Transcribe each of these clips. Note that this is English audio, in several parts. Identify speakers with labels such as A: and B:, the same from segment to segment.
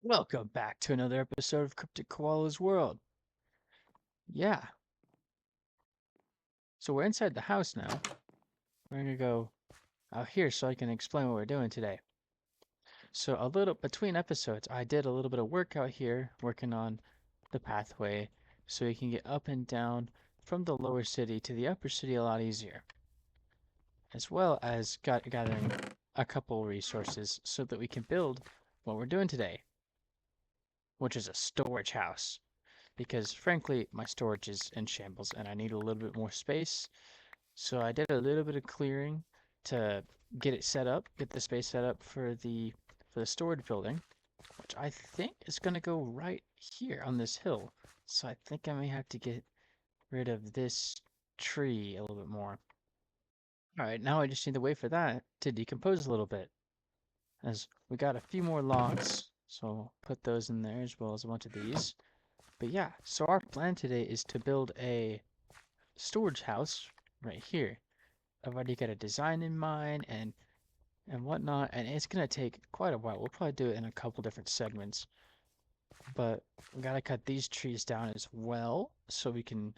A: Welcome back to another episode of Cryptic Koala's World. Yeah, so we're inside the house now. We're gonna go out here so I can explain what we're doing today. So a little between episodes, I did a little bit of work out here, working on the pathway so we can get up and down from the lower city to the upper city a lot easier, as well as gathering a couple resources so that we can build what we're doing today, which is a storage house. Because frankly, my storage is in shambles and I need a little bit more space. So I did a little bit of clearing to get it set up, get the space set up for the storage building, which I think is going to go right here on this hill. So I think I may have to get rid of this tree a little bit more. All right, now I just need to wait for that to decompose a little bit. As we got a few more logs, so I'll put those in there as well as a bunch of these. But yeah, so our plan today is to build a storage house right here. I've already got a design in mind and whatnot, and it's gonna take quite a while. We'll probably do it in a couple different segments, but we gotta cut these trees down as well uh so we can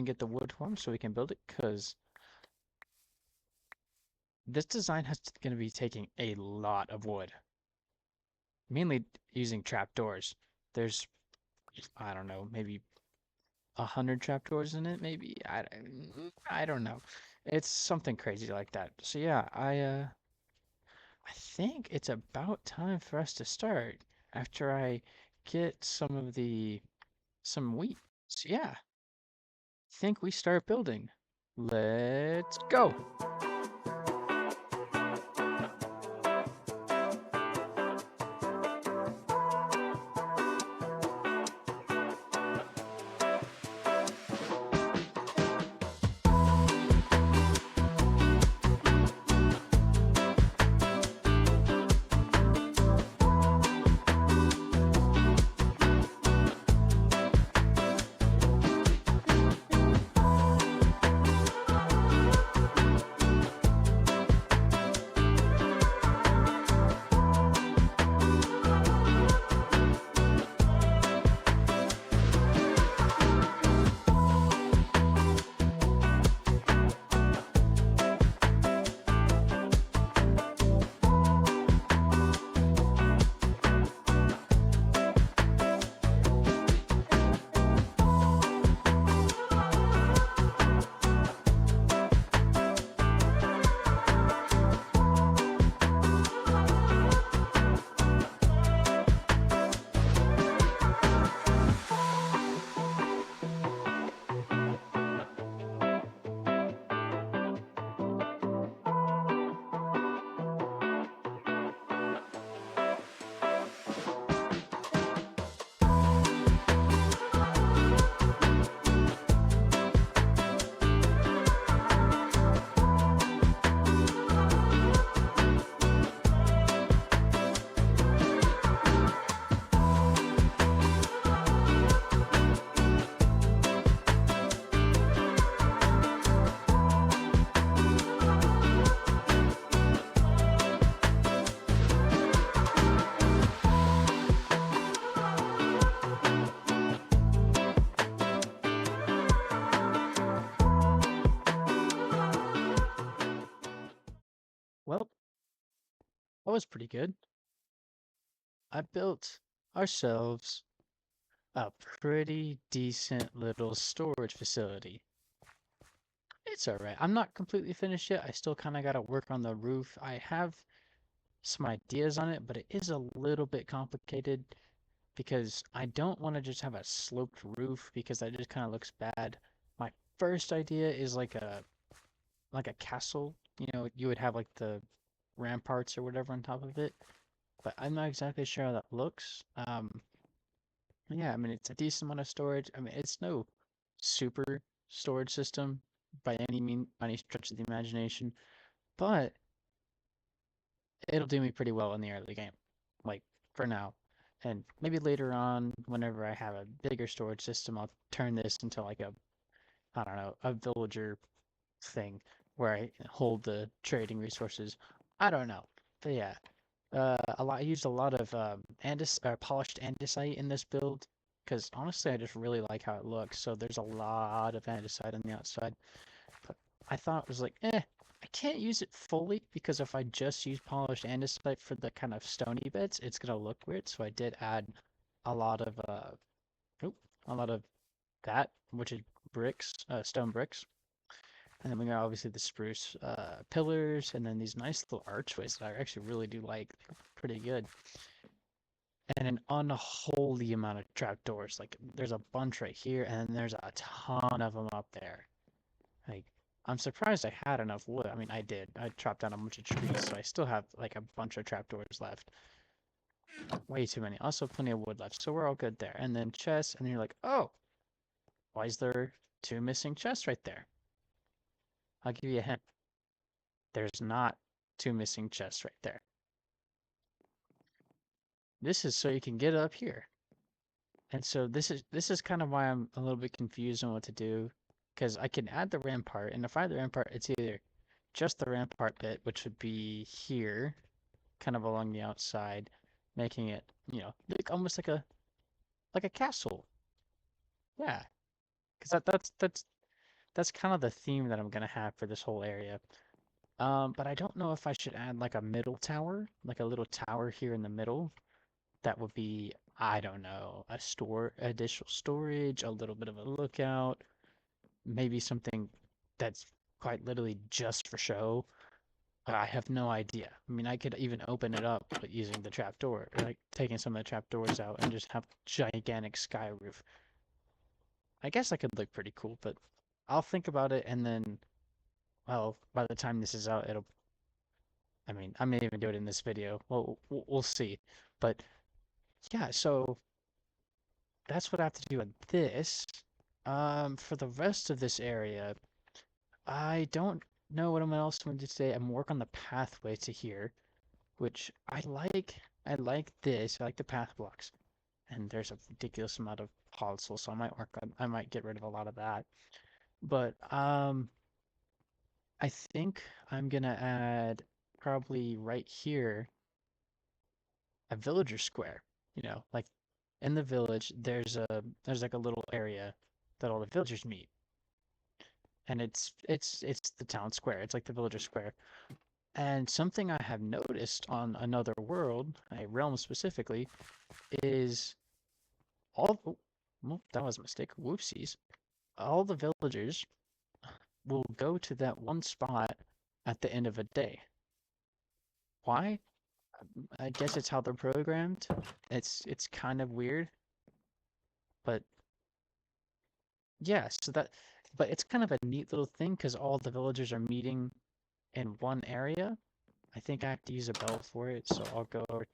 A: get the wood for 'em so we can build it. Cause this design has gonna be taking a lot of wood, mainly using trapdoors. There's I don't know, maybe 100 trapdoors in it, maybe. I don't know. It's something crazy like that. So yeah, I think it's about time for us to start after I get some wheat. So yeah, I think we start building. Let's go. Well, that was pretty good. I built ourselves a pretty decent little storage facility. It's all right. I'm not completely finished yet. I still kind of got to work on the roof. I have some ideas on it, but it is a little bit complicated because I don't want to just have a sloped roof because that just kind of looks bad. My first idea is like a castle. You know, you would have like the ramparts or whatever on top of it, but I'm not exactly sure how that looks. Yeah, I mean it's a decent amount of storage. I mean it's no super storage system by any stretch of the imagination, but it'll do me pretty well in the early game, like for now. And maybe later on, whenever I have a bigger storage system, I'll turn this into like I don't know, a villager thing where I hold the trading resources. I don't know. But yeah, I used a lot of polished andesite in this build because honestly, I just really like how it looks. So there's a lot of andesite on the outside. But I thought it was like, I can't use it fully because if I just use polished andesite for the kind of stony bits, it's gonna look weird. So I did add a lot of oop, a lot of that, which is bricks, stone bricks. And then we got obviously the spruce pillars, and then these nice little archways that I actually really do like. They're pretty good. And an unholy amount of trapdoors. Like there's a bunch right here, and then there's a ton of them up there. Like I'm surprised I had enough wood. I mean, I did. I chopped down a bunch of trees, so I still have like a bunch of trapdoors left. Way too many. Also, plenty of wood left, so we're all good there. And then chests, and you're like, oh, why is there two missing chests right there? I'll give you a hint. There's not two missing chests right there. This is so you can get up here. And so this is kind of why I'm a little bit confused on what to do, because I can add the rampart, and if I add the rampart, it's either just the rampart bit, which would be here, kind of along the outside, making it, like almost like a castle. Yeah, because that's kind of the theme that I'm gonna have for this whole area. But I don't know if I should add like a middle tower, like a little tower here in the middle. That would be, I don't know, additional storage, a little bit of a lookout, maybe something that's quite literally just for show. I have no idea. I mean, I could even open it up but using the trapdoor, like taking some of the trapdoors out and just have gigantic sky roof. I guess I could look pretty cool, but I'll think about it and then, well, by the time this is out, I mean, I may even do it in this video. Well, we'll see. But yeah, so that's what I have to do with this. For the rest of this area, I don't know what else I'm going to say. I'm working on the pathway to here, which I like. I like this. I like the path blocks. And there's a ridiculous amount of podzol, so I might get rid of a lot of that. But I think I'm gonna add probably right here a villager square. Like in the village, there's like a little area that all the villagers meet, and it's the town square. It's like the villager square. And something I have noticed on another world, a realm specifically, is all. Oh, well, that was a mistake. Whoopsies. All the villagers will go to that one spot at the end of a day. Why? I guess it's how they're programmed. It's kind of weird, but yeah. But it's kind of a neat little thing because all the villagers are meeting in one area. I think I have to use a bell for it, so I'll go over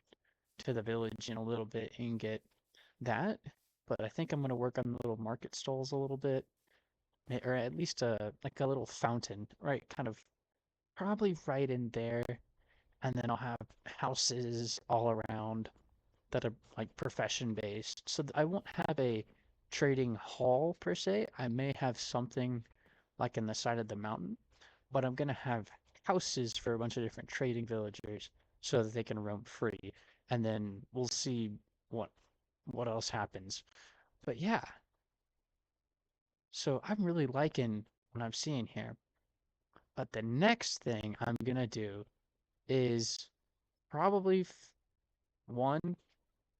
A: to the village in a little bit and get that. But I think I'm gonna work on the little market stalls a little bit, or at least like a little fountain, right? Kind of probably right in there, and then I'll have houses all around that are like profession based. So I won't have a trading hall per se. I may have something like in the side of the mountain, but I'm gonna have houses for a bunch of different trading villagers so that they can roam free. And then we'll see what what else happens. But yeah, so I'm really liking what I'm seeing here. But the next thing I'm gonna do is probably one,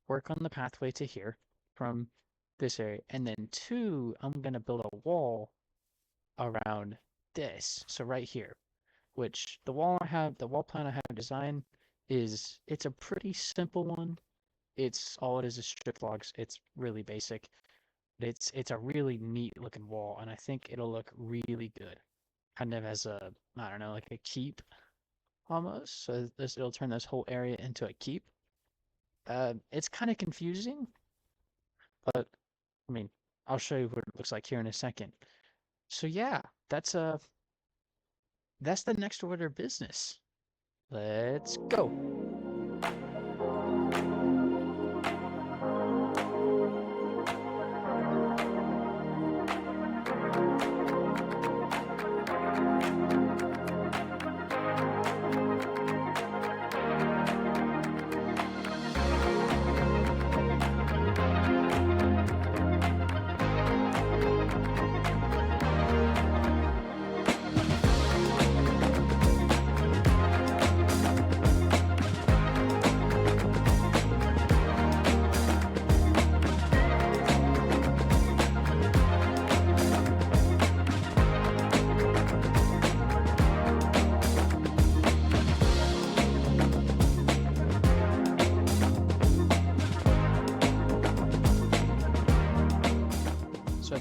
A: work on the pathway to here from this area, and then two, I'm gonna build a wall around this. So right here, which the wall plan I have designed it's a pretty simple one. All it is strip logs. It's really basic. But it's a really neat looking wall, and I think it'll look really good. Kind of as a, I don't know, like a keep almost. So it'll turn this whole area into a keep. It's kind of confusing, but I mean, I'll show you what it looks like here in a second. So yeah, that's the next order of business. Let's go.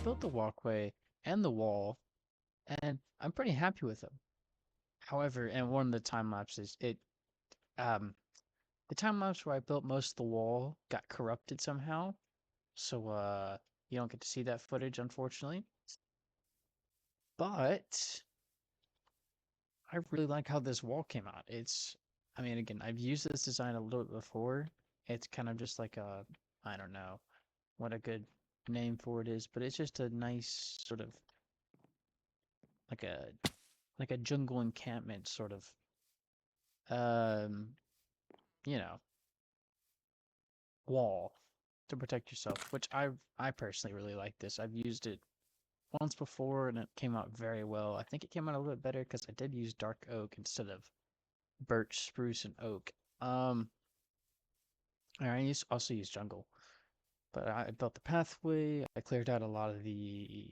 B: built the walkway and the wall, and I'm pretty happy with them. However, and one of the time lapses, um the time lapse where I built most of the wall got corrupted somehow, so you don't get to see that footage, unfortunately. But I really like how this wall came out. I mean, again, I've used this design a little bit before. It's kind of just like I don't know what a good name for it is, but it's just a nice sort of like a like a jungle encampment sort of um you know wall to protect yourself, which I personally really like this. I've used it once before and it came out very well. I think it came out a little bit better because I did use dark oak instead of birch, spruce, and oak. Um, and also used jungle, but I built the pathway. I cleared out a lot of the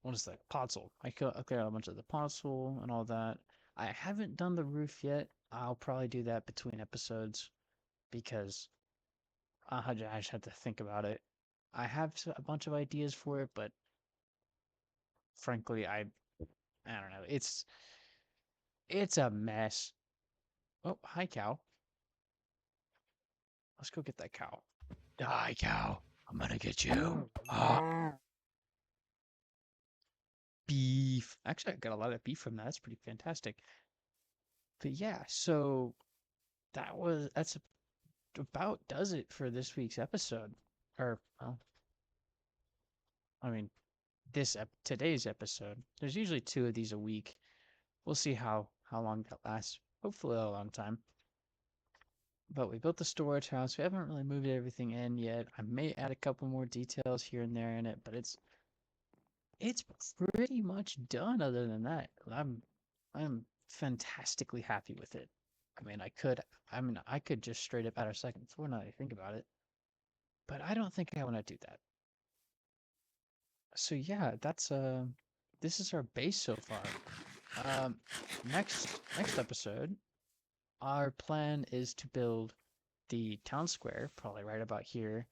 B: what is that podzol? I cleared out a bunch of the podzol and all that. I haven't done the roof yet. I'll probably do that between episodes because I just have to think about it. I have a bunch of ideas for it, but frankly, I don't know. It's a mess. Oh, hi cow. Let's go get that cow. Die, cow. I'm gonna get you. Ah, beef. Actually, I got a lot of beef from that. That's pretty fantastic. But yeah, so that's about does it for this week's episode. Or well, I mean, today's episode. There's usually 2 of these a week. We'll see how long that lasts. Hopefully a long time. But we built the storage house. We haven't really moved everything in yet. I may add a couple more details here and there in it, but it's pretty much done other than that. I'm fantastically happy with it. I mean, I could just straight up add a second floor now that I think about it. But I don't think I want to do that. So yeah, that's this is our base so far. Um next episode, our plan is to build the town square, probably right about here,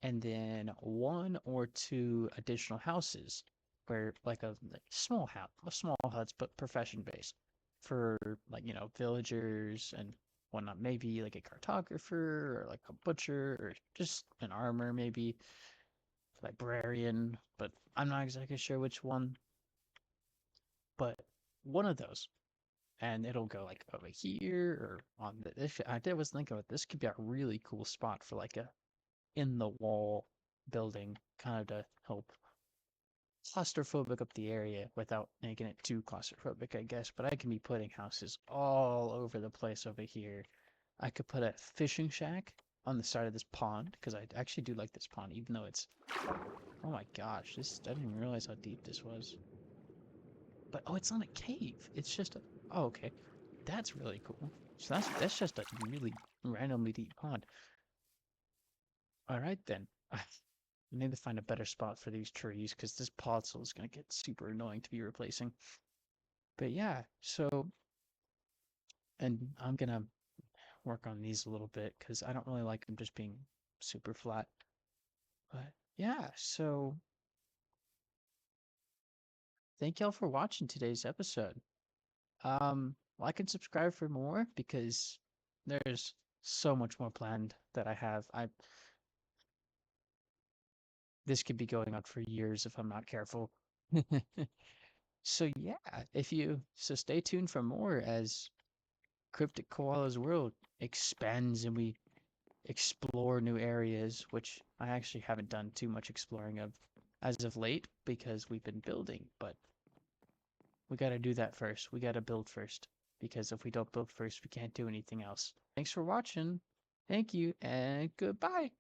B: and then 1 or 2 additional houses where like small huts, but profession based for like, villagers and whatnot. Maybe like a cartographer or like a butcher or just an armor, maybe librarian, but I'm not exactly sure which one, but one of those. And it'll go like over here or on this. Was thinking about this could be a really cool spot for like a in the wall building, kind of to help claustrophobic up the area without making it too claustrophobic, I guess. But I can be putting houses all over the place over here. I could put a fishing shack on the side of this pond because I actually do like this pond, even though it's oh my gosh, this I didn't even realize how deep this was. But oh, it's not a cave. It's just a oh okay, that's really cool. So that's just a really randomly deep pond. All right then. I need to find a better spot for these trees because this podzol is going to get super annoying to be replacing. But yeah, so, and I'm going to work on these a little bit because I don't really like them just being super flat. But yeah, so thank y'all for watching today's episode. Like and subscribe for more because there's so much more planned that I have. This could be going on for years if I'm not careful. So yeah, so stay tuned for more as Cryptic Koala's world expands and we explore new areas, which I actually haven't done too much exploring of as of late because we've been building, but we got to do that first. We got to build first because if we don't build first, we can't do anything else. Thanks for watching. Thank you and goodbye.